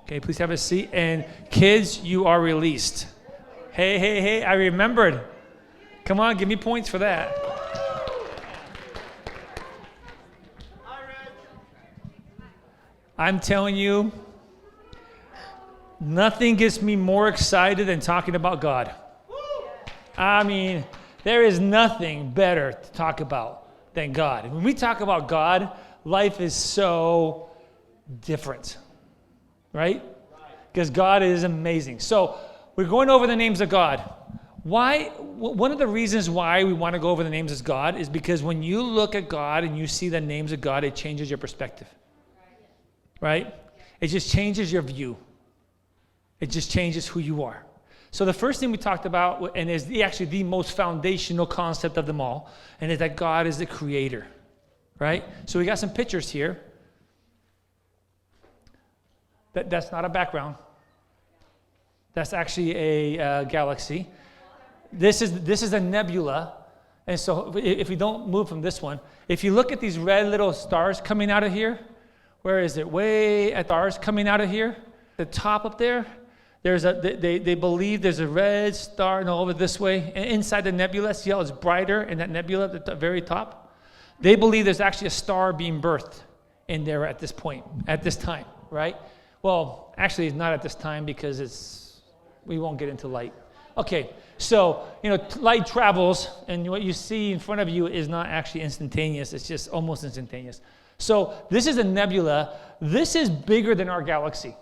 Okay, please have a seat. And kids, you are released. Hey, I remembered. Come on, give me points for that. I'm telling you, nothing gets me more excited than talking about God. I mean, there is nothing better to talk about than God. When we talk about God, life is so different, right? Because God is amazing. So we're going over the names of God. Why? One of the reasons why we want to go over the names of God is because when you look at God and you see the names of God, it changes your perspective, right? It just changes your view. It just changes who you are. So the first thing we talked about, and is actually the most foundational concept of them all, and is that God is the creator, right? So we got some pictures here. That's not a background. That's actually a galaxy. This is a nebula. And so if we don't move from this one, if you look at these red little stars coming out of here, where is it? Way at stars coming out of here, the top up there. They believe there's a red star over this way. And inside the nebula, see how it's brighter in that nebula at the very top? They believe there's actually a star being birthed in there at this point, at this time, right? Well, actually, it's not at this time because we won't get into light. Okay, so, light travels, and what you see in front of you is not actually instantaneous. It's just almost instantaneous. So this is a nebula. This is bigger than our galaxy.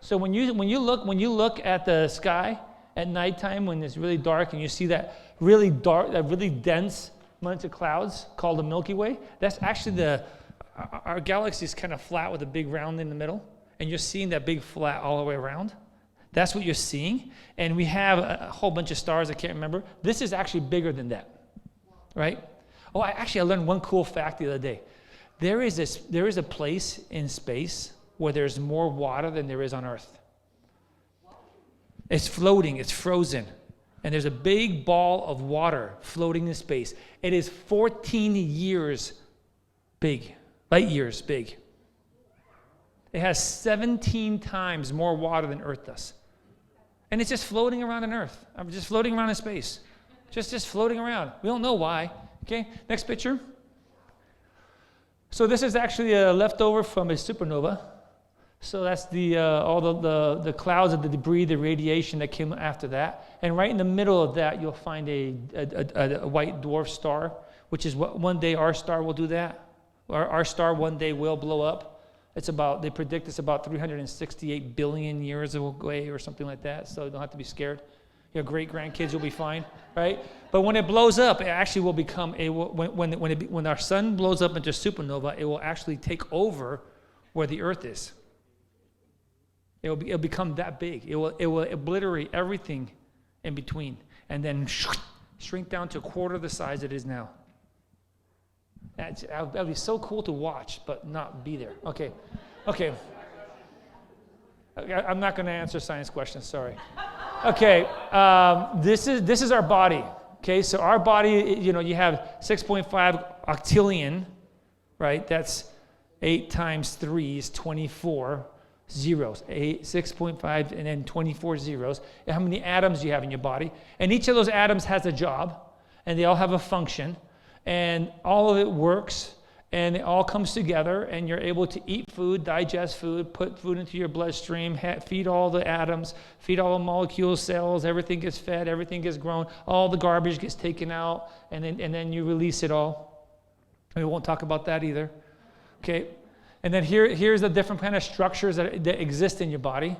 So when you look at the sky at nighttime when it's really dark and you see that really dark, that really dense bunch of clouds called the Milky Way, that's actually our galaxy is kind of flat with a big round in the middle, and you're seeing that big flat all the way around. That's what you're seeing. And we have a whole bunch of stars, I can't remember. This is actually bigger than that, right? Oh, I learned one cool fact the other day. There is a place in space where there's more water than there is on Earth. It's floating, it's frozen, and there's a big ball of water floating in space. It is 14 years big, light years big. It has 17 times more water than Earth does. And it's just floating around on Earth. I'm just floating around in space. Just floating around. We don't know why. Okay, next picture. So this is actually a leftover from a supernova. So that's all the clouds of the debris, the radiation that came after that. And right in the middle of that, you'll find a white dwarf star, which is what one day our star will do that. Our star one day will blow up. They predict it's about 368 billion years away or something like that. So you don't have to be scared. Your great-grandkids will be fine, right? But when it blows up, it actually will become when our sun blows up into supernova, it will actually take over where the Earth is. It'll become that big. It will obliterate everything in between, and then shrink down to a quarter of the size it is now. That'd be so cool to watch, but not be there. Okay. I'm not going to answer science questions. Sorry. Okay. This is our body. Okay. So our body, you have 6.5 octillion, right? That's 8 times 3 is 24 zeros. 6.5 and then 24 zeros. How many atoms do you have in your body? And each of those atoms has a job, and they all have a function. And all of it works, and it all comes together, and you're able to eat food, digest food, put food into your bloodstream, feed all the atoms, feed all the molecules, cells, everything gets fed, everything gets grown, all the garbage gets taken out, and then you release it all. And we won't talk about that either. Okay? And then here's the different kind of structures that exist in your body.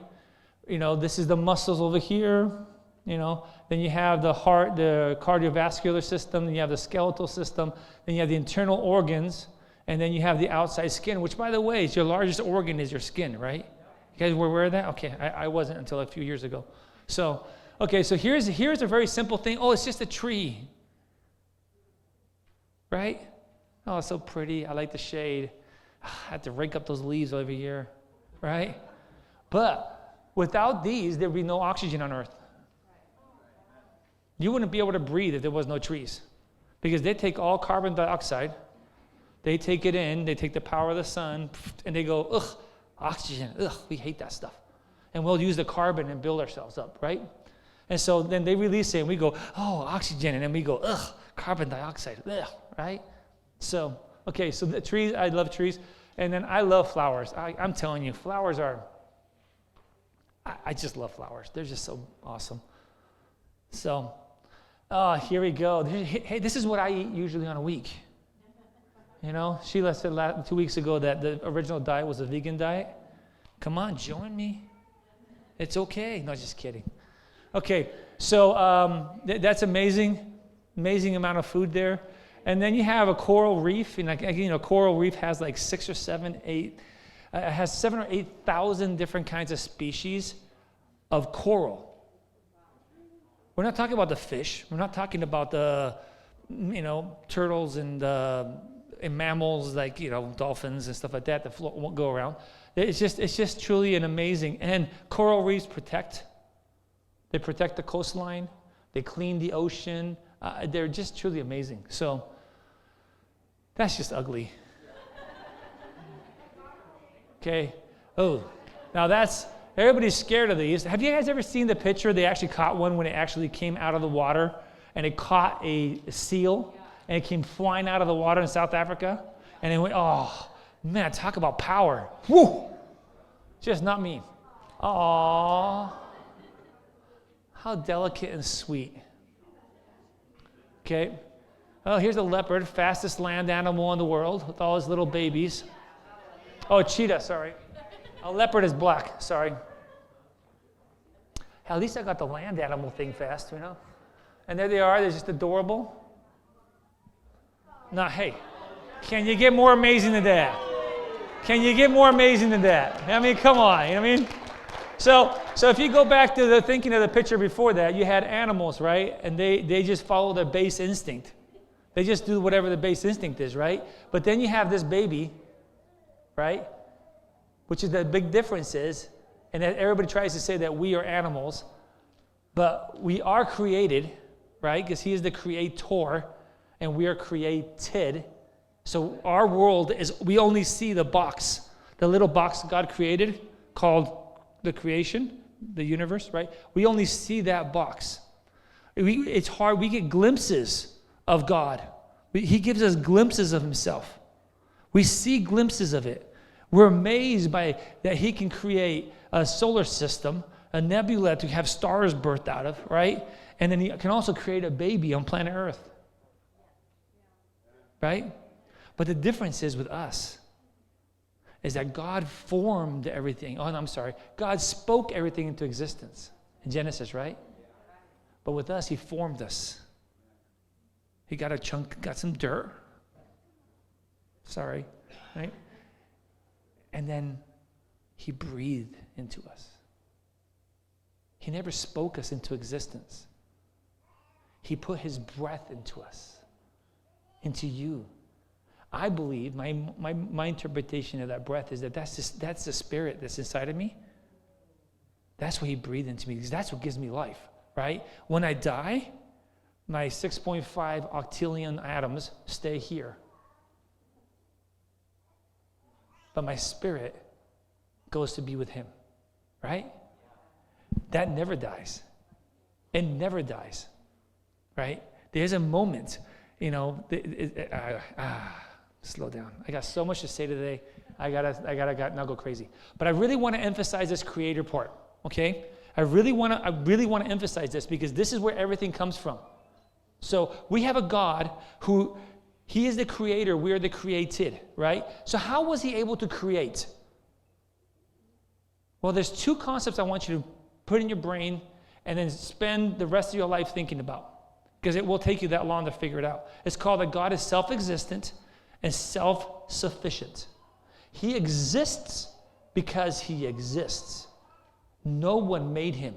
This is the muscles over here. Then you have the heart, the cardiovascular system, then you have the skeletal system, then you have the internal organs, and then you have the outside skin, which, by the way, is your largest organ is your skin, right? You guys were aware of that? Okay, I wasn't until a few years ago. So here's a very simple thing. Oh, it's just a tree, right? Oh, it's so pretty. I like the shade. I have to rake up those leaves over here, right? But without these, there would be no oxygen on Earth. You wouldn't be able to breathe if there was no trees, because they take all carbon dioxide, they take it in, they take the power of the sun, and they go, ugh, Oxygen, ugh, we hate that stuff. And we'll use the carbon and build ourselves up, right? And so then they release it and we go, oh, oxygen. And then we go, ugh, carbon dioxide, ugh, right? So, okay, so the trees, I love trees. And then I love flowers. I'm telling you, flowers are, I just love flowers. They're just so awesome. So, here we go. Hey, this is what I eat usually on a week. You know, Sheila said 2 weeks ago that the original diet was a vegan diet. Come on, join me. It's okay. No, just kidding. Okay, so that's amazing amount of food there. And then you have a coral reef, and coral reef has like 6 or 7, 8, it has 7 or 8,000 different kinds of species of coral. We're not talking about the fish. We're not talking about the, turtles and mammals like dolphins and stuff like that won't go around. It's just truly an amazing. And coral reefs protect the coastline. They clean the ocean. They're just truly amazing. So that's just ugly. Okay. Oh, now everybody's scared of these. Have you guys ever seen the picture? They actually caught one when it actually came out of the water, and it caught a seal, and it came flying out of the water in South Africa, and it went, oh, man, talk about power. Woo! Just not me. Aww. How delicate and sweet. Okay. Oh, here's a leopard, fastest land animal in the world with all his little babies. Oh, cheetah, sorry. A leopard is black, sorry. At least I got the land animal thing fast, And there they are, they're just adorable. Now, hey, can you get more amazing than that? Can you get more amazing than that? I mean, come on, you know what I mean? So if you go back to the thinking of the picture before that, you had animals, right? And they just follow their base instinct. They just do whatever the base instinct is, right? But then you have this baby, right? Which is the big difference is, and that everybody tries to say that we are animals, but we are created, right? Because he is the creator, and we are created. So our world is, we only see the box, the little box God created called the creation, the universe, right? We only see that box. It's hard. We get glimpses of God. He gives us glimpses of himself. We see glimpses of it. We're amazed by that he can create a solar system, a nebula to have stars birthed out of, right? And then he can also create a baby on planet Earth. Right? But the difference is with us is that God formed everything. Oh, no, I'm sorry. God spoke everything into existence in Genesis, right? But with us, he formed us. He got some dirt. Sorry, right? And then he breathed into us. He never spoke us into existence. He put his breath into us, into you. I believe, my interpretation of that breath is that's the spirit that's inside of me. That's what he breathed into me, because that's what gives me life, right? When I die, my 6.5 octillion atoms stay here. But my spirit goes to be with him, right? That never dies. It never dies, right? There's a moment, slow down. I got so much to say today. I gotta now go crazy. But I really want to emphasize this creator part, okay? I really want to emphasize this, because this is where everything comes from. So we have a God who, he is the creator, we are the created, right? So how was he able to create? Well, there's two concepts I want you to put in your brain and then spend the rest of your life thinking about, because it will take you that long to figure it out. It's called that God is self-existent and self-sufficient. He exists because he exists. No one made him.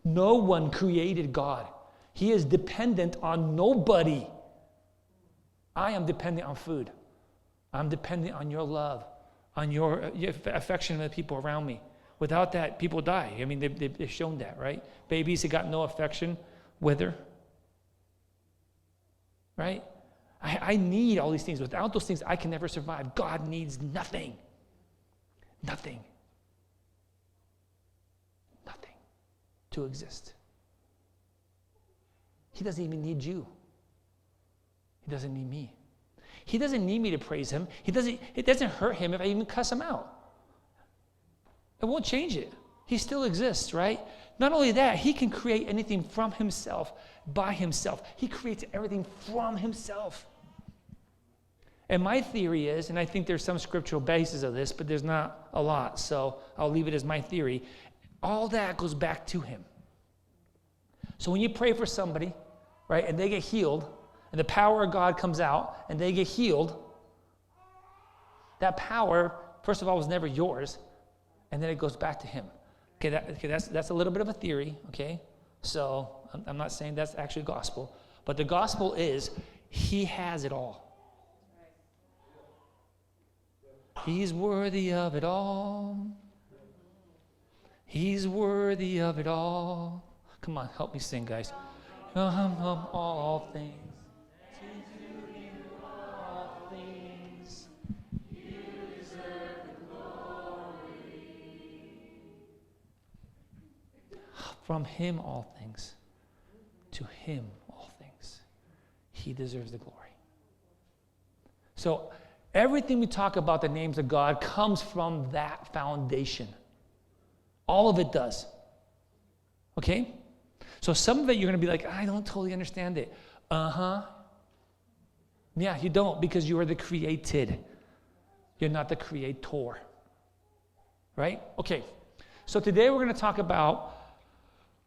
No one created God. He is dependent on nobody. I am dependent on food. I'm dependent on your love, on your affection of the people around me. Without that, people die. I mean, they've shown that, right? Babies that got no affection wither. Right? I need all these things. Without those things, I can never survive. God needs nothing. Nothing. to exist. He doesn't even need you. He doesn't need me. He doesn't need me to praise him. It doesn't hurt him if I even cuss him out. It won't change it. He still exists, right? Not only that, he can create anything from himself, by himself. He creates everything from himself. And my theory is, and I think there's some scriptural basis of this, but there's not a lot, so I'll leave it as my theory. All that goes back to him. So when you pray for somebody, right, and they get healed, and the power of God comes out, and they get healed, that power, first of all, was never yours, and then it goes back to him. Okay, that's a little bit of a theory, okay? So I'm not saying that's actually gospel, but the gospel is he has it all. He's worthy of it all. He's worthy of it all. Come on, help me sing, guys. All things. To you all things. You deserve the glory. From him all things. To him all things. He deserves the glory. So everything we talk about the names of God comes from that foundation. All of it does. Okay? So some of it you're going to be like, I don't totally understand it. Yeah, you don't, because you are the created. You're not the creator. Right? Okay. So today we're going to talk about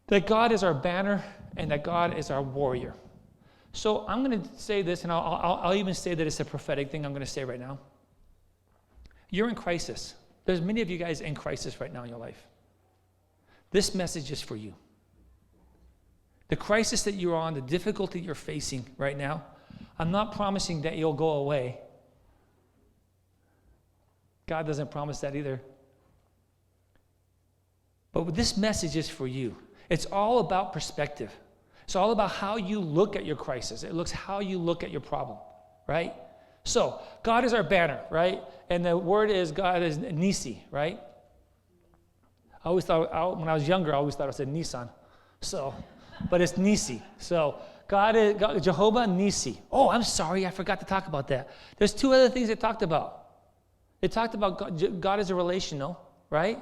that God is our banner and that God is our warrior. So I'm going to say this, and I'll even say that it's a prophetic thing I'm going to say right now. You're in crisis. There's many of you guys in crisis right now in your life. This message is for you. The crisis that you're on, the difficulty you're facing right now, I'm not promising that you'll go away. God doesn't promise that either. But this message is for you. It's all about perspective. It's all about how you look at your crisis. It looks how you look at your problem, right? So, God is our banner, right? And the word is God is Nisi, right? I always thought, when I was younger, I always thought it said Nissan. So, but it's Nisi. So, God is Jehovah Nisi. Oh, I'm sorry, I forgot to talk about that. There's two other things it talked about. It talked about God is a relational, right?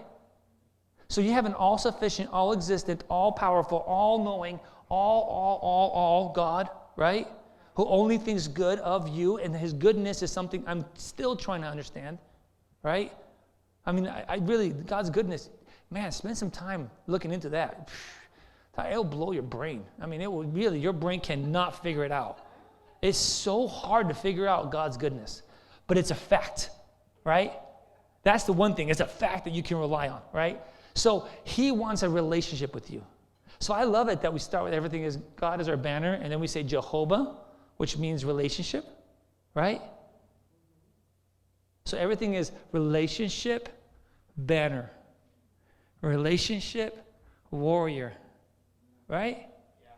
So you have an all-sufficient, all-existent, all-powerful, all-knowing, all God, right? Who only thinks good of you, and his goodness is something I'm still trying to understand, right? I mean, I really, God's goodness, man, spend some time looking into that. It'll blow your brain. I mean, it will really, your brain cannot figure it out. It's so hard to figure out God's goodness, but it's a fact, right? That's the one thing. It's a fact that you can rely on, right? So he wants a relationship with you. So I love it that we start with everything is God is our banner, and then we say Jehovah, which means relationship, right? So everything is relationship, banner. Relationship, warrior, right? Yeah.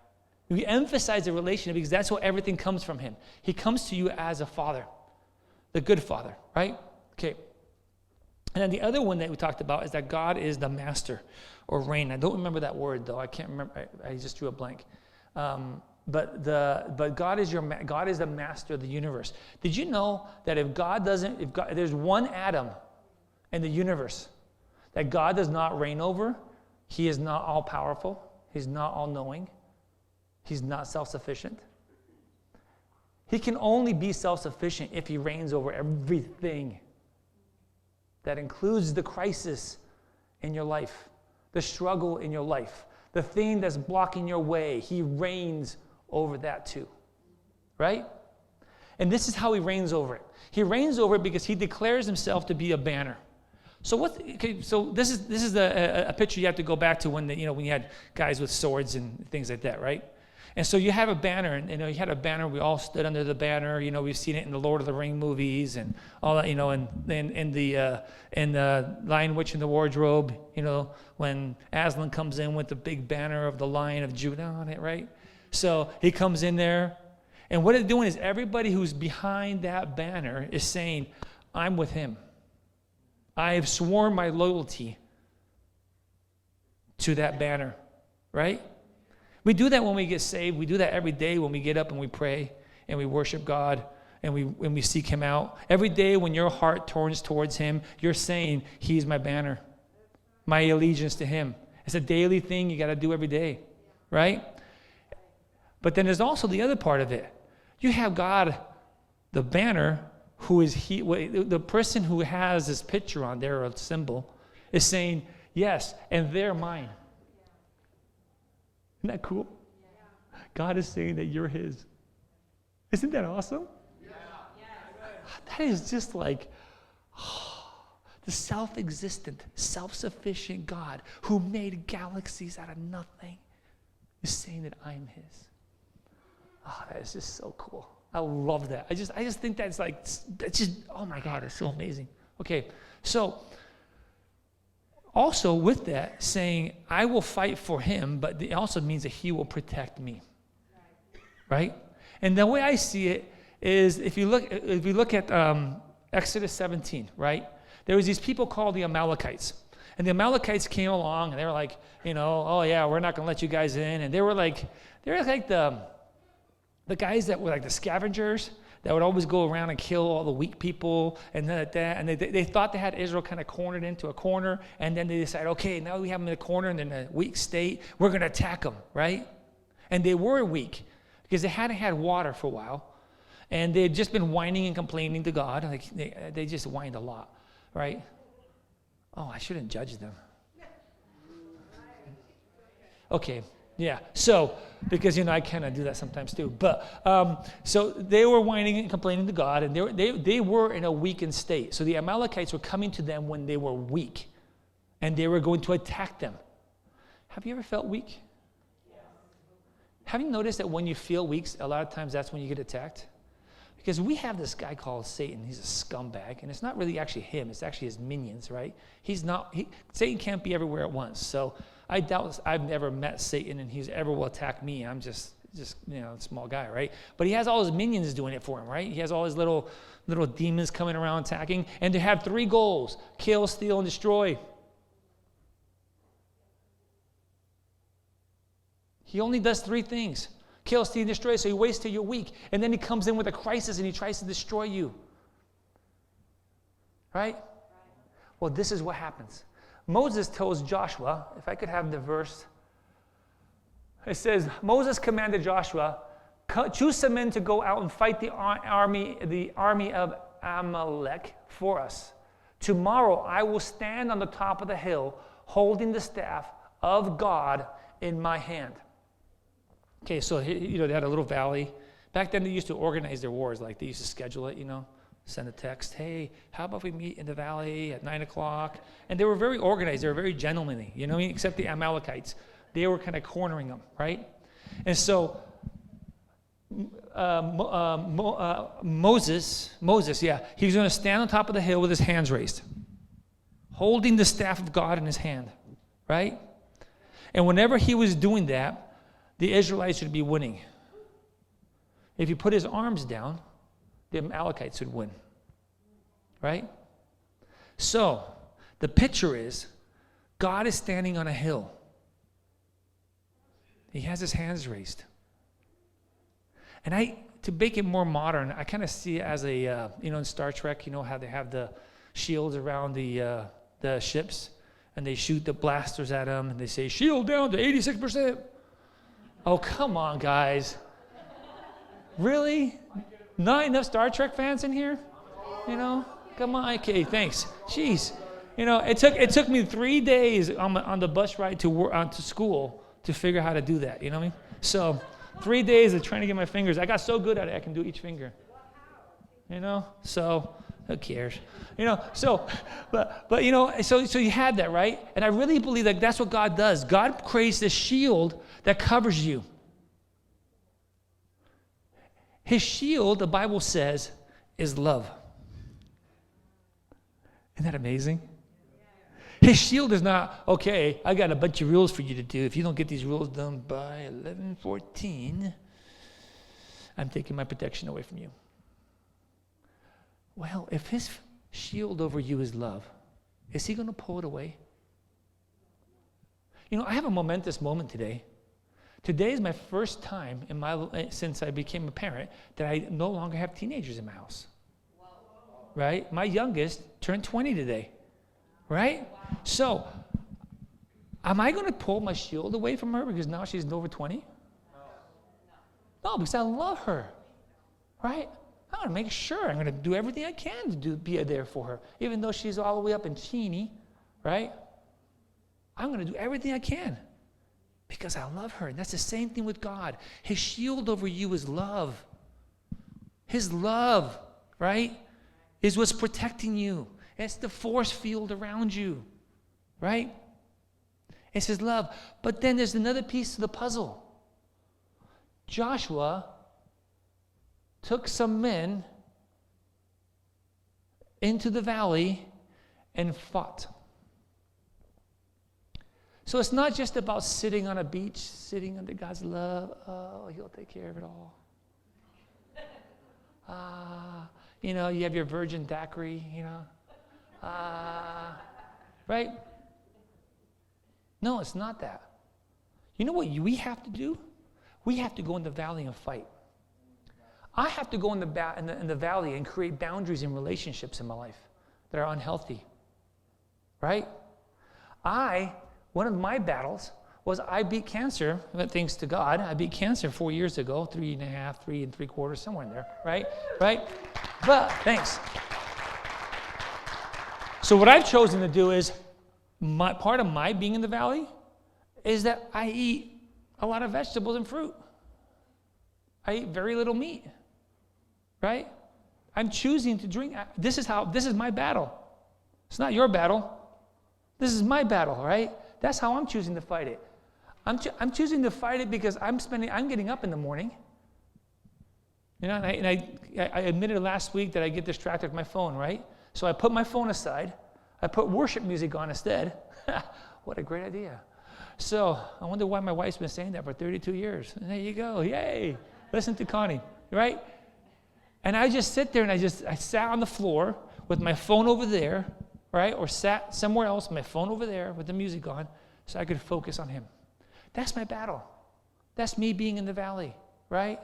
We emphasize the relationship because that's where everything comes from him. He comes to you as a father, the good father, right? Okay. And then the other one that we talked about is that God is the master or reign. I don't remember that word though. I can't remember. I just drew a blank. But God is God is the master of the universe. Did you know that if there's one atom in the universe that God does not reign over, he is not all powerful, he's not all knowing, he's not self-sufficient. He can only be self-sufficient if he reigns over everything. That includes the crisis in your life, the struggle in your life, the thing that's blocking your way. He reigns over that too, right? And this is how he reigns over it. He reigns over it because he declares himself to be a banner. So so this is a picture you have to go back to when when you had guys with swords and things like that, right? And so you have a banner, and you had a banner. We all stood under the banner. We've seen it in the Lord of the Ring movies and all that. In the Lion, Witch, and the Wardrobe. When Aslan comes in with the big banner of the Lion of Judah on it, right? So he comes in there, and what it's doing is everybody who's behind that banner is saying, "I'm with him. I have sworn my loyalty to that banner." right? We do that when we get saved. We do that every day when we get up and we pray and we worship God and we seek him out. Every day when your heart turns towards him, you're saying, he's my banner, my allegiance to him. It's a daily thing you got to do every day, right? But then there's also the other part of it. You have God, the banner, who is the person who has this picture on there, or a symbol, is saying, yes, and they're mine. Isn't that cool? Yeah. God is saying that you're his. Isn't that awesome? Yeah. That is just like the self-existent, self-sufficient God who made galaxies out of nothing is saying that I'm his. Oh, that is just so cool. I love that. I just think that's just, oh my God, it's so amazing. Okay, so also with that, saying, I will fight for him, but it also means that he will protect me. Right? And the way I see it is, if you look at Exodus 17, right? There was these people called the Amalekites. And the Amalekites came along, and they were like, oh yeah, we're not going to let you guys in. And they were like the guys that were like the scavengers that would always go around and kill all the weak people and that. And they thought they had Israel kind of cornered into a corner, and then they decided, okay, now we have them in a corner and in a weak state, we're going to attack them, right? And they were weak because they hadn't had water for a while, and they had just been whining and complaining to God. Like they just whined a lot, right? Oh, I shouldn't judge them. Okay. Yeah, so, because, I kind of do that sometimes too. But, so they were whining and complaining to God, and they were in a weakened state. So the Amalekites were coming to them when they were weak, and they were going to attack them. Have you ever felt weak? Yeah. Have you noticed that when you feel weak, a lot of times that's when you get attacked? Because we have this guy called Satan. He's a scumbag, and it's not really actually him. It's actually his minions, right? Satan can't be everywhere at once, so I doubt I've never met Satan and he's ever will attack me. I'm just a small guy, right? But he has all his minions doing it for him, right? He has all his little demons coming around attacking, and to have 3 goals: kill, steal, and destroy. He only does 3 things: kill, steal, and destroy. So he waits till you're weak, and then he comes in with a crisis and he tries to destroy you. Right? Well, this is what happens. Moses tells Joshua, if I could have the verse, it says, Moses commanded Joshua, choose some men to go out and fight the army of Amalek for us. Tomorrow I will stand on the top of the hill, holding the staff of God in my hand. Okay, so they had a little valley. Back then they used to organize their wars, like they used to schedule it, send a text, hey, how about we meet in the valley at 9 o'clock? And they were very organized. They were very gentlemanly, except the Amalekites. They were kind of cornering them, right? And so Moses, he was going to stand on top of the hill with his hands raised, holding the staff of God in his hand, right? And whenever he was doing that, the Israelites would be winning. If he put his arms down, the Amalekites would win, right? So the picture is God is standing on a hill. He has his hands raised. And to make it more modern, I kind of see it as a, in Star Trek, how they have the shields around the ships, and they shoot the blasters at them, and they say, shield down to 86%. Oh, come on, guys. Really? Not enough Star Trek fans in here? Come on. Okay, thanks. Jeez. It took me 3 days on the bus ride to school to figure out how to do that. You know what I mean? So 3 days of trying to get my fingers. I got so good at it, I can do each finger. So who cares? So you had that, right? And I really believe that that's what God does. God creates this shield that covers you. His shield, the Bible says, is love. Isn't that amazing? His shield is not, okay, I got a bunch of rules for you to do. If you don't get these rules done by 11:14, I'm taking my protection away from you. Well, if his shield over you is love, is he going to pull it away? I have a momentous moment today. Today is my first time since I became a parent that I no longer have teenagers in my house. Right? My youngest turned 20 today. Right? So, am I going to pull my shield away from her because now she's over 20? No, because I love her. Right? I'm going to make sure I'm going to do everything I can to be there for her. Even though she's all the way up in teeny, right? I'm going to do everything I can because I love her. And that's the same thing with God. His shield over you is love. His love, right, is what's protecting you. It's the force field around you, right? It's his love. But then there's another piece to the puzzle. Joshua took some men into the valley and fought. So it's not just about sitting on a beach, sitting under God's love. Oh, he'll take care of it all. You have your virgin daiquiri, right? No, it's not that. You know what we have to do? We have to go in the valley and fight. I have to go in the valley and create boundaries in relationships in my life that are unhealthy, right? One of my battles was I beat cancer, thanks to God. I beat cancer 4 years ago, 3.5, 3 3/4, somewhere in there, right? But, thanks. So what I've chosen to do is, part of my being in the valley is that I eat a lot of vegetables and fruit. I eat very little meat, right? I'm choosing to drink. This is my battle. It's not your battle. This is my battle, right? That's how I'm choosing to fight it. I'm choosing to fight it because I'm getting up in the morning. And I admitted last week that I get distracted with my phone, right? So I put my phone aside. I put worship music on instead. What a great idea. So I wonder why my wife's been saying that for 32 years. And there you go. Yay. Listen to Connie, right? And I just sit there and I sat on the floor with my phone over there, right? Or sat somewhere else, my phone over there with the music on so I could focus on him. That's my battle. That's me being in the valley, right?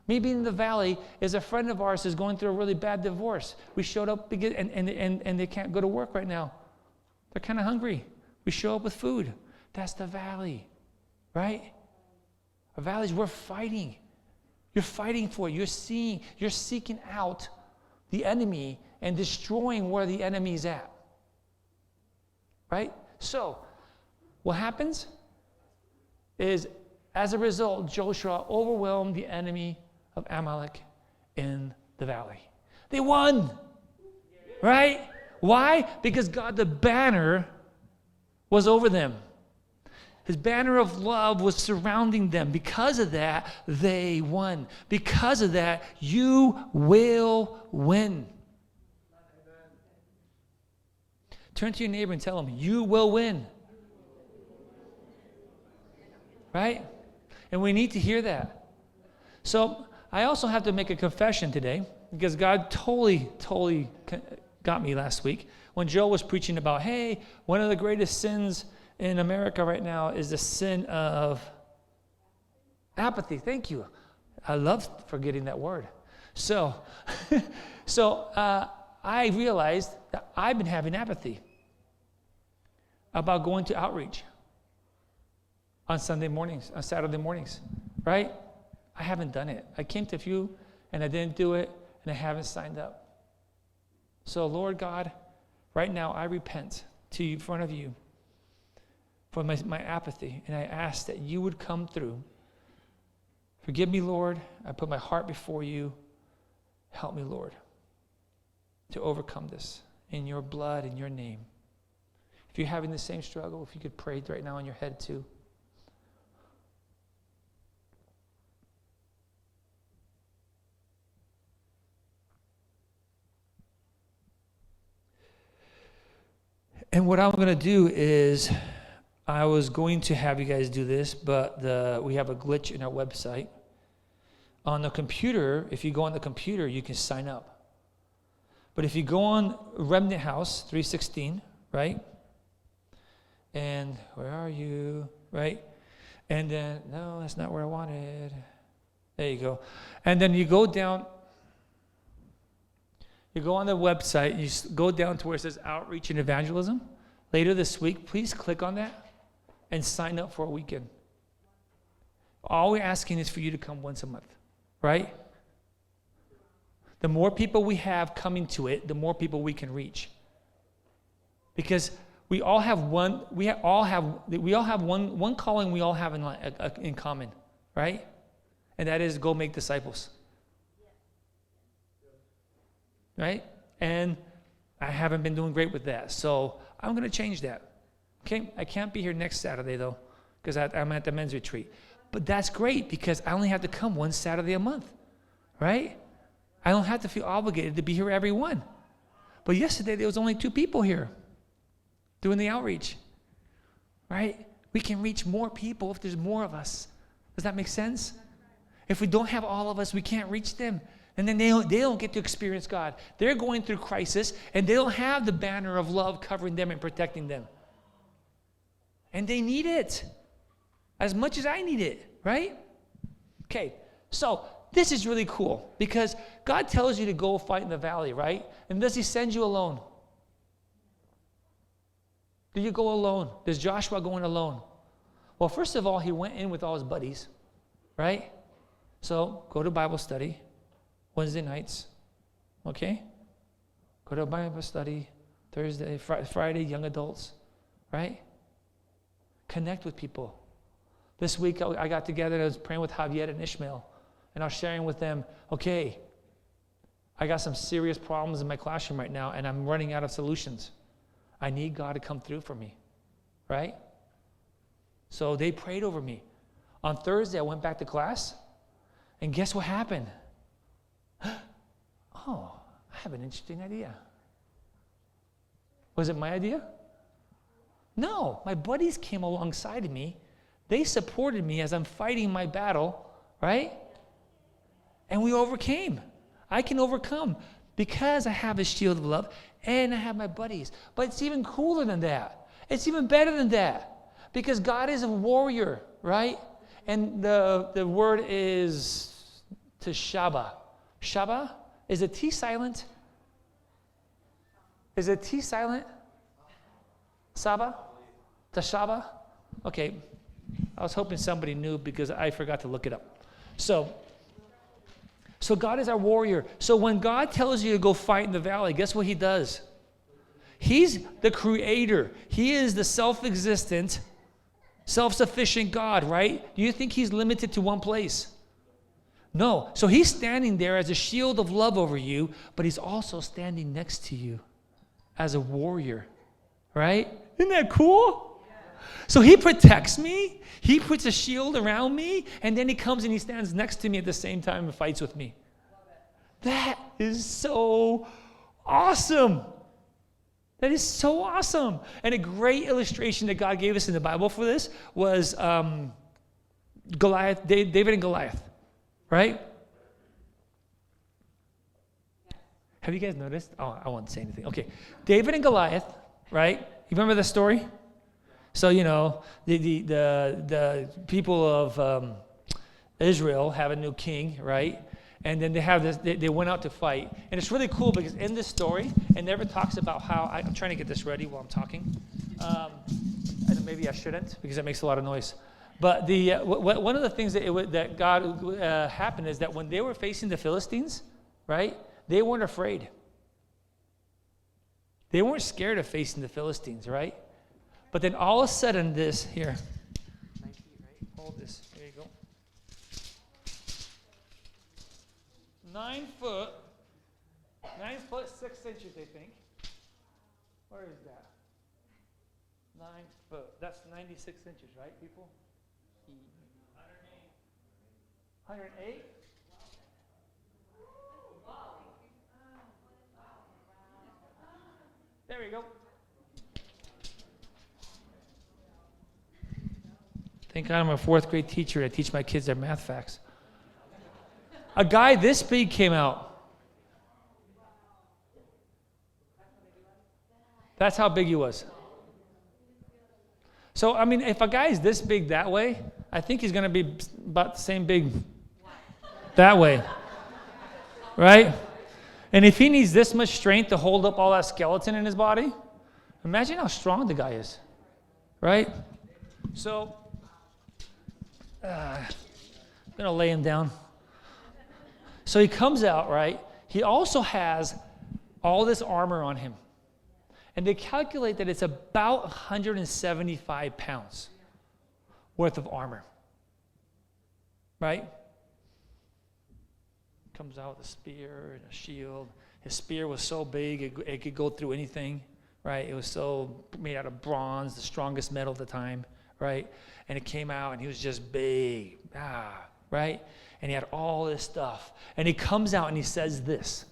Me being in the valley is a friend of ours is going through a really bad divorce. We showed up and they can't go to work right now. They're kind of hungry. We show up with food. That's the valley, right? A valley is we're fighting. You're fighting for it. You're seeking out the enemy and destroying where the enemy's at. Right? So, what happens is, as a result, Joshua overwhelmed the enemy of Amalek in the valley. They won. Right? Why? Because God, the banner, was over them. His banner of love was surrounding them. Because of that, they won. Because of that, you will win. Turn to your neighbor and tell him, you will win. Right? And we need to hear that. So I also have to make a confession today because God totally got me last week when Joe was preaching about, hey, one of the greatest sins in America right now is the sin of apathy. Thank you. I love forgetting that word. So I realized that I've been having apathy about going to outreach on Sunday mornings, on Saturday mornings, right? I haven't done it. I came to a few and I didn't do it and I haven't signed up. So Lord God, right now I repent to you in front of you for my apathy, and I ask that you would come through. Forgive me, Lord. I put my heart before you. Help me, Lord, to overcome this in your blood, in your name. If you're having the same struggle, if you could pray right now in your head too. And what I'm going to do is, I was going to have you guys do this, but we have a glitch in our website. On the computer, if you go on the computer, you can sign up. But if you go on Remnant House 316, right? And where are you? Right? And then, no, that's not where I wanted. There you go. And then you go down, you go on the website, you go down to where it says Outreach and Evangelism. Later this week, please click on that and sign up for a weekend. All we're asking is for you to come once a month, right? The more people we have coming to it, the more people we can reach. Because we all have one calling we all have in common, right? And that is go make disciples. Right? And I haven't been doing great with that. So I'm going to change that. Okay? I can't be here next Saturday, though, because I'm at the men's retreat. But that's great because I only have to come one Saturday a month. Right? I don't have to feel obligated to be here every one. But yesterday, there was only 2 people here doing the outreach. Right? We can reach more people if there's more of us. Does that make sense? If we don't have all of us, we can't reach them. And then they don't get to experience God. They're going through crisis, and they don't have the banner of love covering them and protecting them. And they need it as much as I need it, right? Okay, so this is really cool because God tells you to go fight in the valley, right? And does he send you alone? Do you go alone? Does Joshua go in alone? Well, first of all, he went in with all his buddies, right? So go to Bible study Wednesday nights, okay? Go to Bible study Thursday, Friday, young adults, right? Connect with people. This week I got together and I was praying with Javier and Ishmael, and I was sharing with them, okay, I got some serious problems in my classroom right now, and I'm running out of solutions. I need God to come through for me, right? So they prayed over me. On Thursday, I went back to class, and guess what happened? Oh, I have an interesting idea. Was it my idea? No, my buddies came alongside of me. They supported me as I'm fighting my battle, right? And we overcame. I can overcome because I have a shield of love and I have my buddies. But it's even cooler than that. It's even better than that because God is a warrior, right? And the word is teshaba. Shaba? Is a T silent? Is a T silent? Saba? Teshaba? Okay. I was hoping somebody knew because I forgot to look it up. So God is our warrior. So when God tells you to go fight in the valley, guess what he does? He's the creator. He is the self-existent, self-sufficient God, right? Do you think he's limited to one place? No. So he's standing there as a shield of love over you, but he's also standing next to you as a warrior, right? Isn't that cool? So he protects me. He puts a shield around me, and then he comes and he stands next to me at the same time and fights with me. That is so awesome. That is so awesome. And a great illustration that God gave us in the Bible for this was Goliath, David and Goliath, right? Have you guys noticed? Oh, I won't say anything. Okay. David and Goliath, right? You remember the story? So, you know, the people of Israel have a new king, right? And then they have this, they went out to fight. And it's really cool because in this story, it never talks about how, I'm trying to get this ready while I'm talking. And maybe I shouldn't because it makes a lot of noise. But one of the things that God happened is that when they were facing the Philistines, right, they weren't afraid. They weren't scared of facing the Philistines, right? But then all of a sudden this, here, 9 feet, right? Hold this, there you go. 9 foot, 6 inches, I think. Where is that? 9 foot, that's 96 inches, right, people? 108? There we go. Thank God I'm a 4th grade teacher. I teach my kids their math facts. A guy this big came out. That's how big he was. So, I mean, if a guy is this big that way, I think he's going to be about the same big that way, right? And if he needs this much strength to hold up all that skeleton in his body, imagine how strong the guy is, right? So, I'm going to lay him down. So he comes out, right? He also has all this armor on him. And they calculate that it's about 175 pounds worth of armor, right? Comes out with a spear and a shield. His spear was so big, it could go through anything, right? It was so made out of bronze, the strongest metal at the time, right? And it came out, and he was just big, right? And he had all this stuff. And he comes out, and he says this: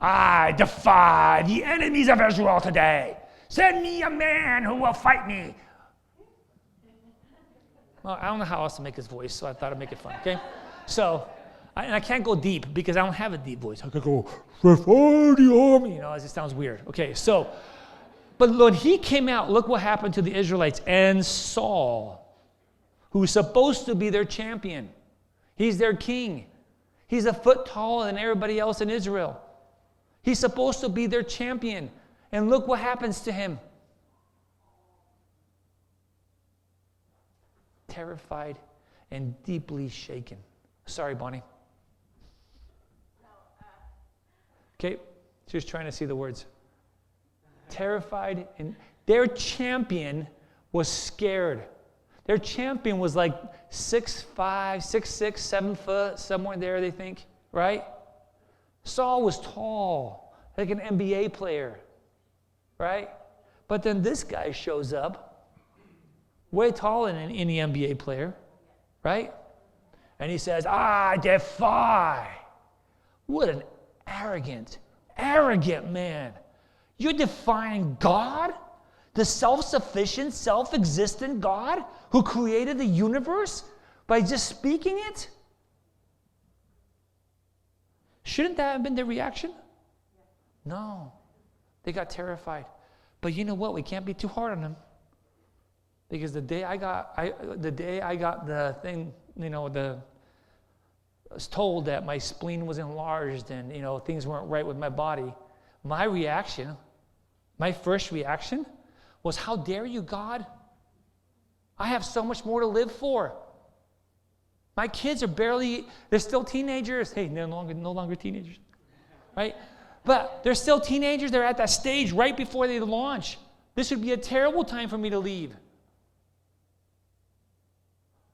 I defy the enemies of Israel today. Send me a man who will fight me. Well, I don't know how else to make his voice, so I thought I'd make it fun, okay? So, and I can't go deep because I don't have a deep voice. I could go, for the army, as it sounds weird. Okay, so, but when he came out, look what happened to the Israelites and Saul, who's supposed to be their champion. He's their king. He's a foot taller than everybody else in Israel. He's supposed to be their champion. And look what happens to him. Terrified and deeply shaken. Sorry, Bonnie. Okay, she was trying to see the words. Terrified, and their champion was scared. Their champion was like 6'5", 6'6", 7 foot, somewhere there, they think, right? Saul was tall, like an NBA player, right? But then this guy shows up, way taller than any NBA player, right? And he says, I defy. What an arrogant man. You're defying God? The self-sufficient, self-existent God who created the universe by just speaking it? Shouldn't that have been their reaction? No. They got terrified. But you know what? We can't be too hard on them. Because the day I got the thing, I was told that my spleen was enlarged and, things weren't right with my body. My first reaction was, how dare you, God? I have so much more to live for. My kids are they're still teenagers. Hey, no longer teenagers, right? But they're still teenagers. They're at that stage right before they launch. This would be a terrible time for me to leave.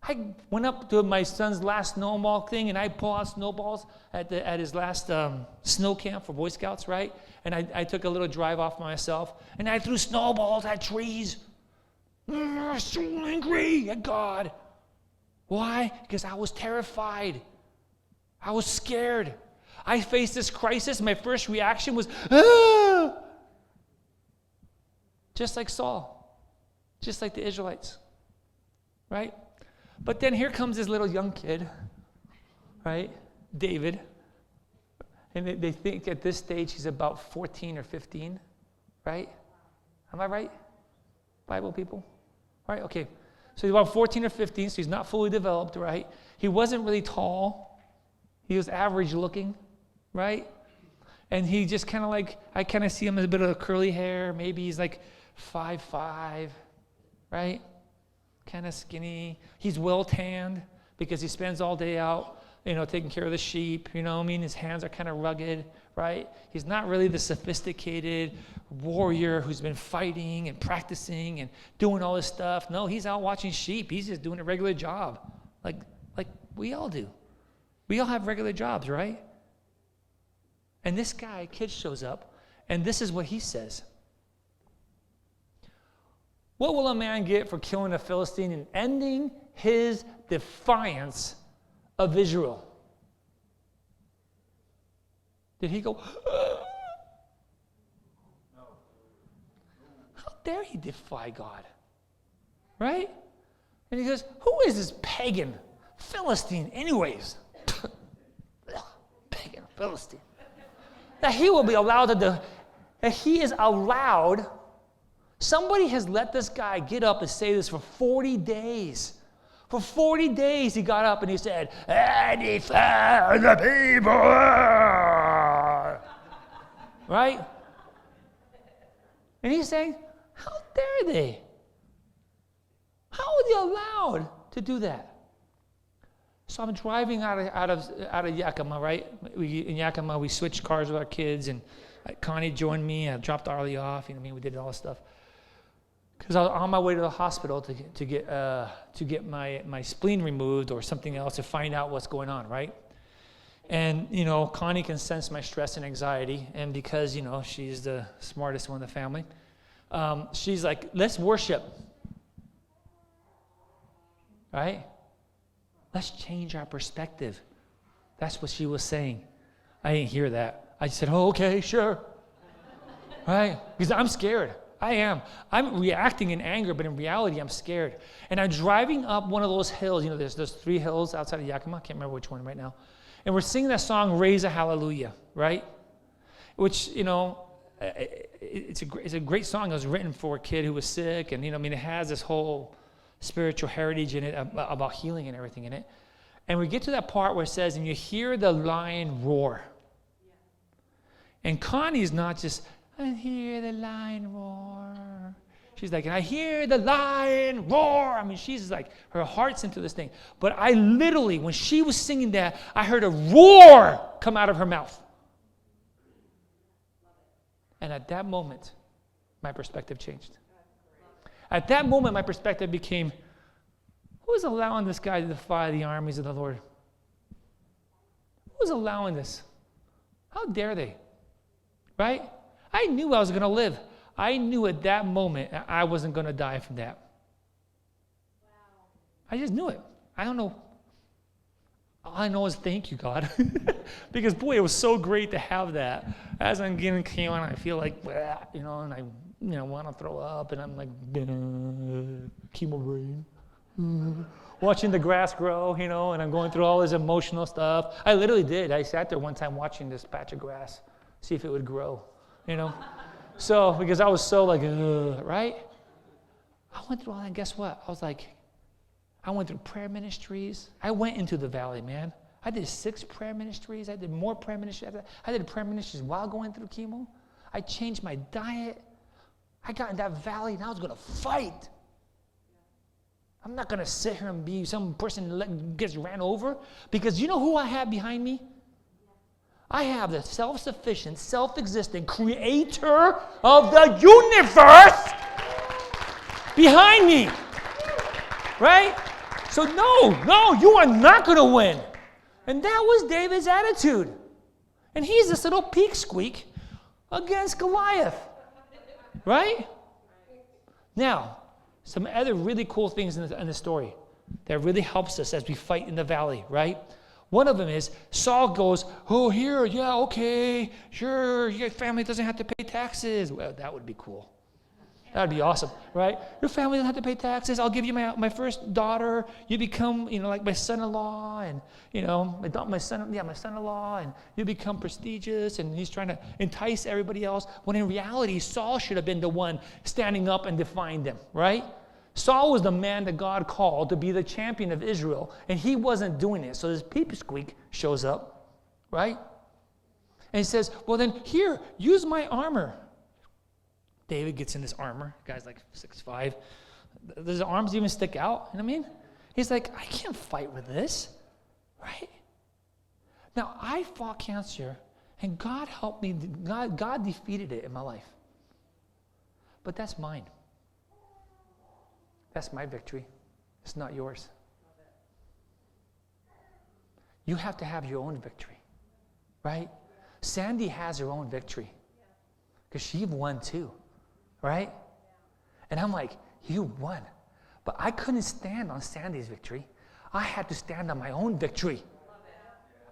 I went up to my son's last snowball thing, and I pulled out snowballs at his last snow camp for Boy Scouts, right? And I took a little drive off myself, and I threw snowballs at trees. So angry at God. Why? Because I was terrified. I was scared. I faced this crisis. My first reaction was, ah! Just like Saul. Just like the Israelites. Right? But then here comes this little young kid, right? David. And they think at this stage he's about 14 or 15, right? Am I right? Bible people? Right? Okay. So he's about 14 or 15, so he's not fully developed, right? He wasn't really tall. He was average looking, right? And he just kind of I kind of see him as a bit of curly hair. Maybe he's like 5'5", right? Kind of skinny. He's well tanned because he spends all day out, taking care of the sheep. His hands are kind of rugged, right? He's not really the sophisticated warrior who's been fighting and practicing and doing all this stuff. No, he's out watching sheep. He's just doing a regular job, like we all do. We all have regular jobs, right? And this kid shows up, and this is what he says. What will a man get for killing a Philistine and ending his defiance of Israel? Did he go, no. How dare he defy God? Right? And he goes, who is this pagan Philistine anyways? Pagan Philistine. That he will be allowed that he is allowed Somebody has let this guy get up and say this for 40 days. For 40 days he got up and he said, and he found the people. Right? And he's saying, how dare they? How are they allowed to do that? So I'm driving out of Yakima, right? In Yakima, we switched cars with our kids, and Connie joined me. I dropped Arlie off. We did all this stuff. Because I was on my way to the hospital to get my spleen removed or something else to find out what's going on, right? And, Connie can sense my stress and anxiety. And because, she's the smartest one in the family, she's like, let's worship. Right? Let's change our perspective. That's what she was saying. I didn't hear that. I just said, oh, okay, sure. Right? Because I'm scared. I am. I'm reacting in anger, but in reality, I'm scared. And I'm driving up one of those hills. There's those 3 hills outside of Yakima. I can't remember which one right now. And we're singing that song, Raise a Hallelujah, right? Which, it's a great song. It was written for a kid who was sick. And, it has this whole spiritual heritage in it about healing and everything in it. And we get to that part where it says, and you hear the lion roar. And Connie's not just, I hear the lion roar. She's like, I hear the lion roar. She's like, her heart's into this thing. But I literally, when she was singing that, I heard a roar come out of her mouth. And at that moment, my perspective changed. At that moment, my perspective became, who is allowing this guy to defy the armies of the Lord? Who is allowing this? How dare they? Right? I knew I was going to live. I knew at that moment I wasn't going to die from that. Wow. I just knew it. I don't know. All I know is thank you, God. Because, boy, it was so great to have that. As I'm getting chemo, I feel like, and I want to throw up, and I'm like, chemo brain. Watching the grass grow, and I'm going through all this emotional stuff. I literally did. I sat there one time watching this patch of grass, see if it would grow, So, because I was so like, right? I went through all that, and guess what? I went through prayer ministries. I went into the valley, man. I did 6 prayer ministries. I did more prayer ministries. I did prayer ministries while going through chemo. I changed my diet. I got in that valley, and I was going to fight. I'm not going to sit here and be some person that gets ran over. Because you know who I have behind me? I have the self-sufficient, self-existent creator of the universe behind me. Right? So no, you are not going to win. And that was David's attitude. And he's this little peak squeak against Goliath. Right? Now, some other really cool things in the story that really helps us as we fight in the valley, right? One of them is Saul goes, oh, here, yeah, okay, sure, your family doesn't have to pay taxes. Well, that would be cool. That would be awesome, right? Your family doesn't have to pay taxes. I'll give you my first daughter. You become, like my son-in-law, and my son-in-law, and you become prestigious. And he's trying to entice everybody else. When in reality, Saul should have been the one standing up and defying them, right? Saul was the man that God called to be the champion of Israel, and he wasn't doing it. So this peepsqueak shows up, right? And he says, well then, here, use my armor. David gets in this armor. The guy's like 6'5". Does his arms even stick out? You know what I mean? He's like, I can't fight with this, right? Now, I fought cancer, and God helped me. God defeated it in my life. But that's mine. That's my victory. It's not yours. You have to have your own victory, right? Sandy has her own victory because she won too, right? And I'm like, you won. But I couldn't stand on Sandy's victory. I had to stand on my own victory.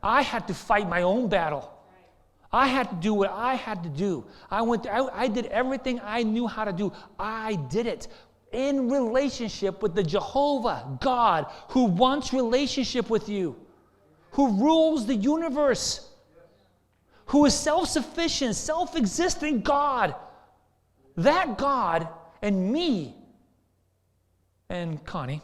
I had to fight my own battle. I had to do what I had to do. I did everything I knew how to do. I did it in relationship with the Jehovah God who wants relationship with you, who rules the universe, who is self-sufficient, self-existent God. That God and me and Connie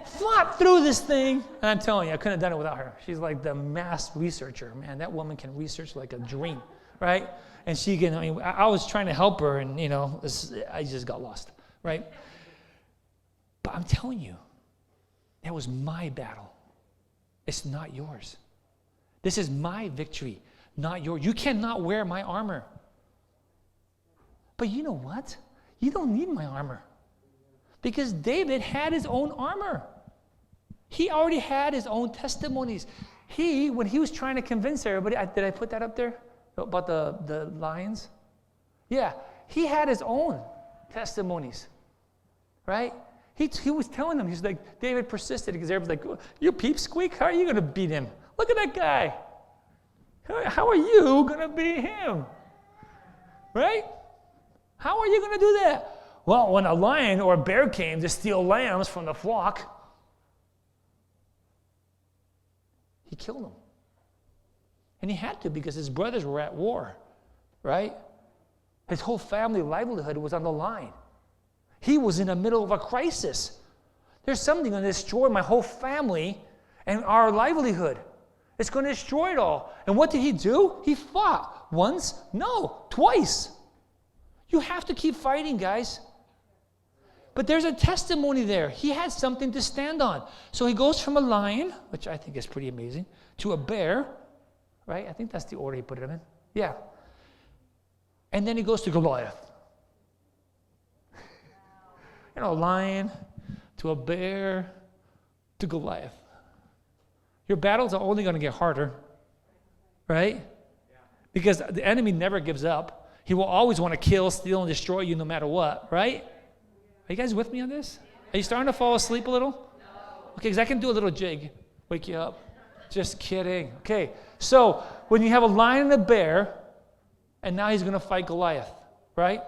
fought through this thing. And I'm telling you, I couldn't have done it without her. She's like the mass researcher. Man, that woman can research like a dream, right? And she can, I was trying to help her, and, I just got lost, right? But I'm telling you, that was my battle. It's not yours. This is my victory, not yours. You cannot wear my armor. But you know what? You don't need my armor. Because David had his own armor. He already had his own testimonies. When he was trying to convince everybody, did I put that up there? About the lions? Yeah, he had his own testimonies, right? He was telling them, he's like, David persisted because everybody's like, you peep squeak, how are you going to beat him? Look at that guy. How are you going to beat him? Right? How are you going to do that? Well, when a lion or a bear came to steal lambs from the flock, he killed them. And he had to because his brothers were at war, right? His whole family livelihood was on the line. He was in the middle of a crisis. There's something going to destroy my whole family and our livelihood. It's going to destroy it all. And what did he do? He fought. Once? No, twice. You have to keep fighting, guys. But there's a testimony there. He had something to stand on. So he goes from a lion, which I think is pretty amazing, to a bear, right? I think that's the order he put them in. Yeah. And then he goes to Goliath. Lion to a bear to Goliath. Your battles are only going to get harder, right? Because the enemy never gives up. He will always want to kill, steal, and destroy you no matter what, right? Are you guys with me on this? Are you starting to fall asleep a little? No. Okay, because I can do a little jig, wake you up. Just kidding. Okay, so when you have a lion and a bear, and now he's going to fight Goliath, right?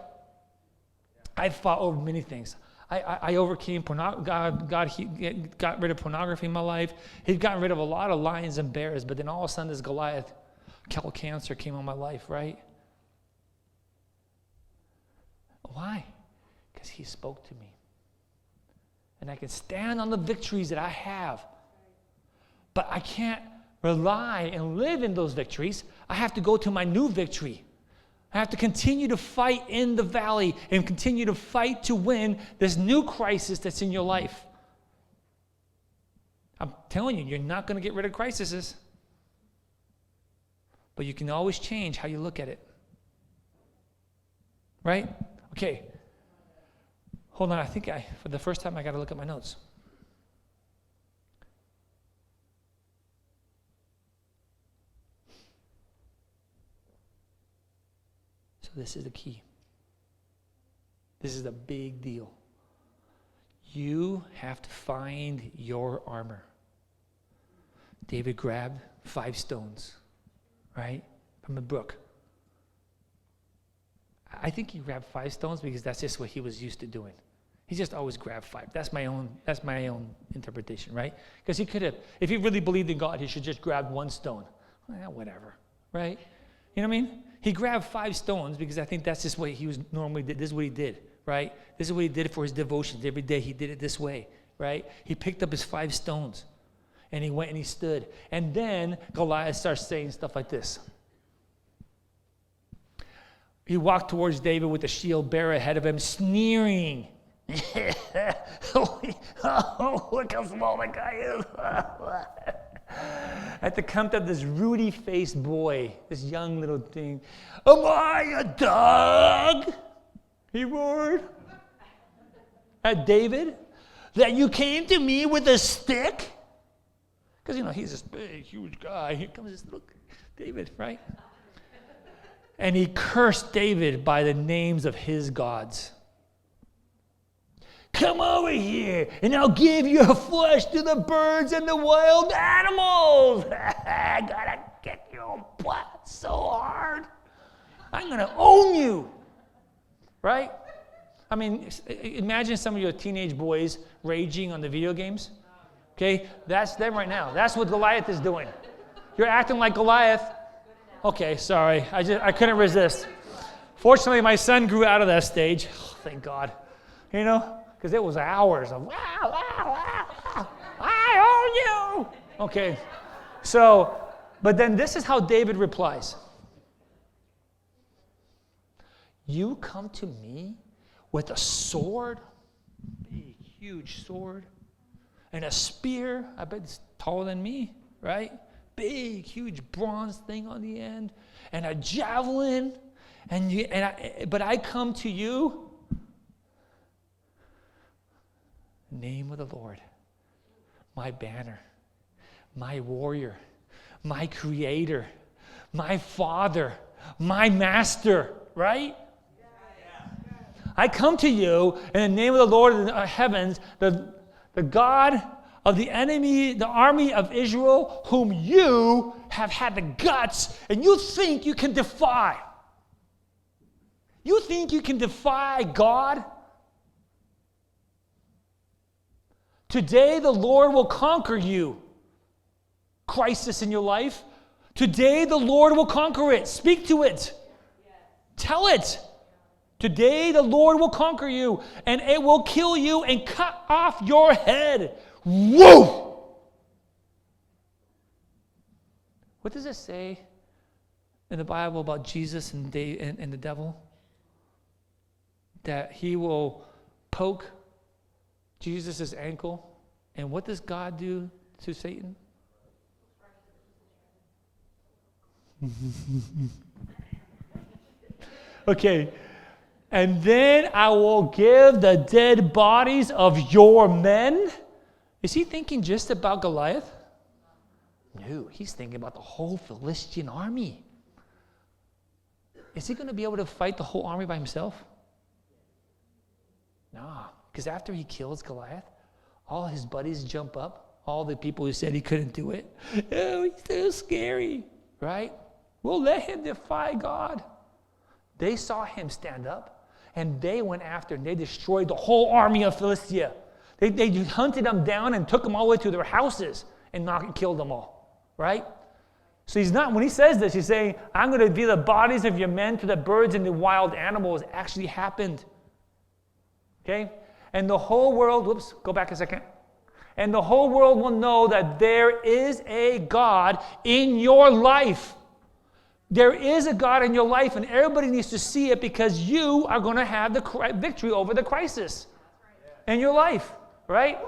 I fought over many things. I overcame God. He got rid of pornography in my life. He's gotten rid of a lot of lions and bears, but then all of a sudden this Goliath cancer came on my life, right? Why? Because he spoke to me. And I can stand on the victories that I have. But I can't rely and live in those victories. I have to go to my new victory. I have to continue to fight in the valley and continue to fight to win this new crisis that's in your life. I'm telling you, you're not going to get rid of crises. But you can always change how you look at it. Right? Okay. Hold on. I think for the first time, I got to look at my notes. So this is the key. This is a big deal. You have to find your armor. David grabbed 5 stones, right, from the brook. I think he grabbed 5 stones because that's just what he was used to doing. He just always grabbed 5. That's my own interpretation, right? Because he could have, if he really believed in God, he should just grab 1 stone. Whatever, right? You know what I mean? He grabbed 5 stones because I think that's just what he was normally did. This is what he did, right? This is what he did for his devotions. Every day he did it this way, right? He picked up his 5 stones and he went and he stood. And then Goliath starts saying stuff like this. He walked towards David with the shield bearer ahead of him, sneering. Oh, look how small that guy is. At the count of this ruddy-faced boy, this young little thing. Am I a dog? He roared at David. That you came to me with a stick? Because, he's this big, huge guy. Here comes this little David, right? And he cursed David by the names of his gods. Come over here, and I'll give your flesh to the birds and the wild animals. I gotta kick your butt so hard. I'm gonna own you. Right? I mean, imagine some of your teenage boys raging on the video games. Okay? That's them right now. That's what Goliath is doing. You're acting like Goliath. Okay, sorry. I couldn't resist. Fortunately, my son grew out of that stage. Oh, thank God. You know, because it was hours of, wow, wow, wow, I own you. Okay, so, but then this is how David replies. You come to me with a sword, big, huge sword, and a spear, I bet it's taller than me, right? Big, huge bronze thing on the end, and a javelin, but I come to you, name of the Lord, my banner, my warrior, my creator, my father, my master, right? I come to you in the name of the Lord of the heavens, the God of the enemy, the army of Israel, whom you have had the guts and you think you can defy. You think you can defy God? Today the Lord will conquer you. Crisis in your life. Today the Lord will conquer it. Speak to it. Tell it. Today the Lord will conquer you, and it will kill you and cut off your head. Woo! What does it say in the Bible about Jesus and the devil? That he will poke Jesus' ankle. And what does God do to Satan? Okay. And then I will give the dead bodies of your men. Is he thinking just about Goliath? No, he's thinking about the whole Philistine army. Is he going to be able to fight the whole army by himself? No, because after he kills Goliath, all his buddies jump up. All the people who said he couldn't do it. Oh, he's so scary, right? We'll let him defy God. They saw him stand up. And they went after and they destroyed the whole army of Philistia. They hunted them down and took them all the way to their houses and killed them all. Right? So he's not, when he says this, he's saying, I'm going to be the bodies of your men to the birds and the wild animals. It actually happened. Okay? And the whole world, go back a second. And the whole world will know that there is a God in your life. There is a God in your life, and everybody needs to see it because you are going to have the victory over the crisis in your life, right?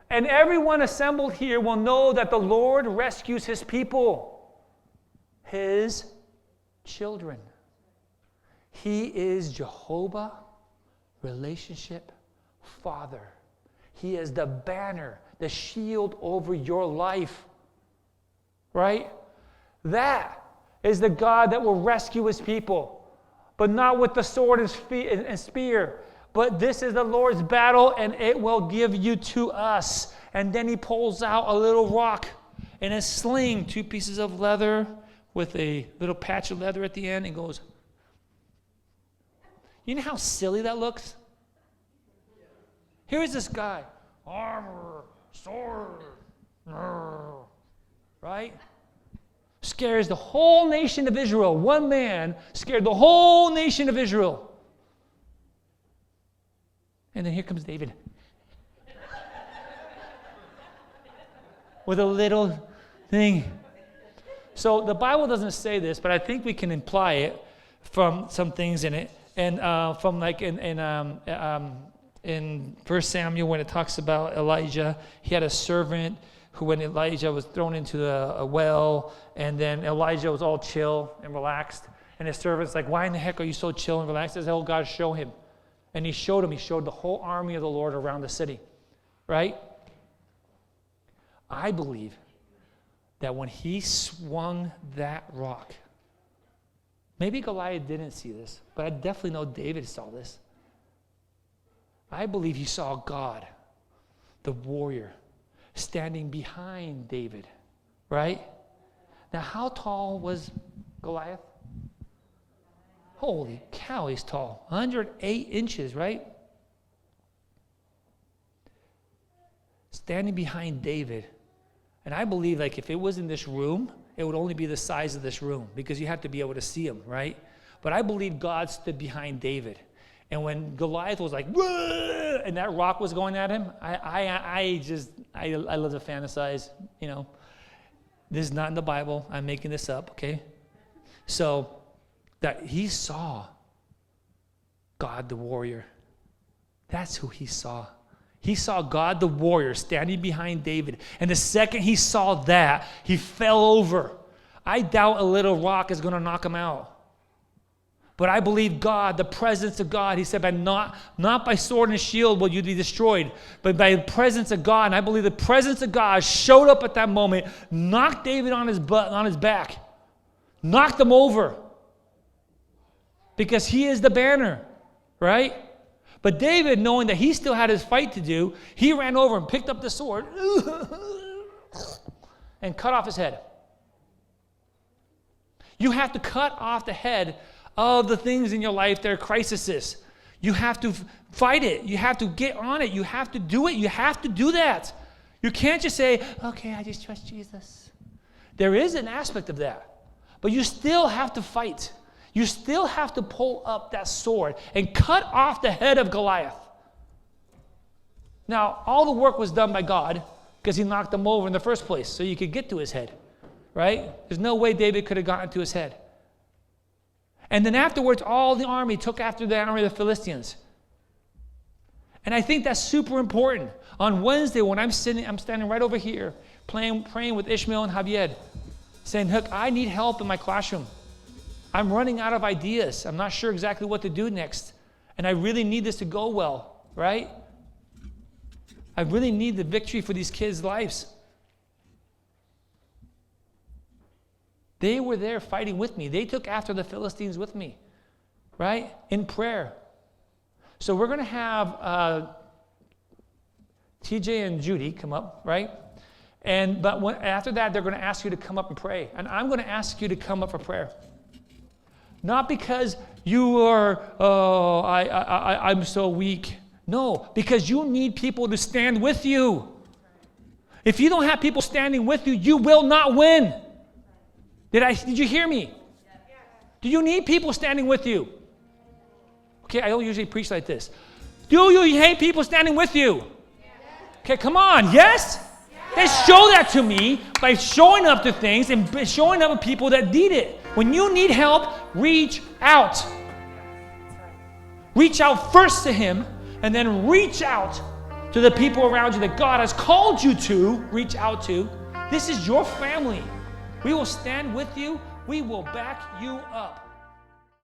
And everyone assembled here will know that the Lord rescues his people, his children. He is Jehovah, relationship, Father. He is the banner, the shield over your life, right? That is the God that will rescue his people, but not with the sword and spear. But this is the Lord's battle, and it will give you to us. And then he pulls out a little rock and a sling, 2 pieces of leather with a little patch of leather at the end, and goes. You know how silly that looks? Here is this guy, armor, sword, right? Scares the whole nation of Israel. One man scared the whole nation of Israel. And then here comes David. With a little thing. So the Bible doesn't say this, but I think we can imply it from some things in it. And from like in 1 Samuel, when it talks about Elijah, he had a servant who, when Elijah was thrown into a well, and then Elijah was all chill and relaxed, and his servant's like, why in the heck are you so chill and relaxed? He says, oh, God, show him. And he showed him. He showed the whole army of the Lord around the city, right? I believe that when he swung that rock, maybe Goliath didn't see this, but I definitely know David saw this. I believe he saw God, the warrior, standing behind David, right? Now, how tall was Goliath? Holy cow, he's tall. 108 inches, right? Standing behind David. And I believe, like, if it was in this room, it would only be the size of this room because you have to be able to see him, right? But I believe God stood behind David. And when Goliath was like, whoa, and that rock was going at him, I love to fantasize, you know. This is not in the Bible. I'm making this up, okay? So that he saw God the warrior. That's who he saw. He saw God the warrior standing behind David. And the second he saw that, he fell over. I doubt a little rock is going to knock him out. But I believe God, the presence of God, he said, not by sword and shield will you be destroyed, but by the presence of God. And I believe the presence of God showed up at that moment, knocked David on his back, knocked him over. Because he is the banner, right? But David, knowing that he still had his fight to do, he ran over and picked up the sword and cut off his head. You have to cut off the head of the things in your life that are crises. You have to fight it. You have to get on it. You have to do it. You have to do that. You can't just say, okay, I just trust Jesus. There is an aspect of that. But you still have to fight. You still have to pull up that sword and cut off the head of Goliath. Now, all the work was done by God because he knocked him over in the first place so you could get to his head, right? There's no way David could have gotten to his head. And then afterwards, all the army took after the army of the Philistines. And I think that's super important. On Wednesday, when I'm standing right over here, praying with Ishmael and Javier, saying, look, I need help in my classroom. I'm running out of ideas. I'm not sure exactly what to do next. And I really need this to go well, right? I really need the victory for these kids' lives. They were there fighting with me. They took after the Philistines with me, right? In prayer. So we're going to have TJ and Judy come up, right? But after that, they're going to ask you to come up and pray. And I'm going to ask you to come up for prayer. Not because you are, I'm so weak. No, because you need people to stand with you. If you don't have people standing with you, you will not win. Did you hear me? Do you need people standing with you? Okay, I don't usually preach like this. Do you hate people standing with you? Okay, come on, yes? Then show that to me by showing up to things and showing up to people that need it. When you need help, reach out. Reach out first to him, and then reach out to the people around you that God has called you to reach out to. This is your family. We will stand with you. We will back you up.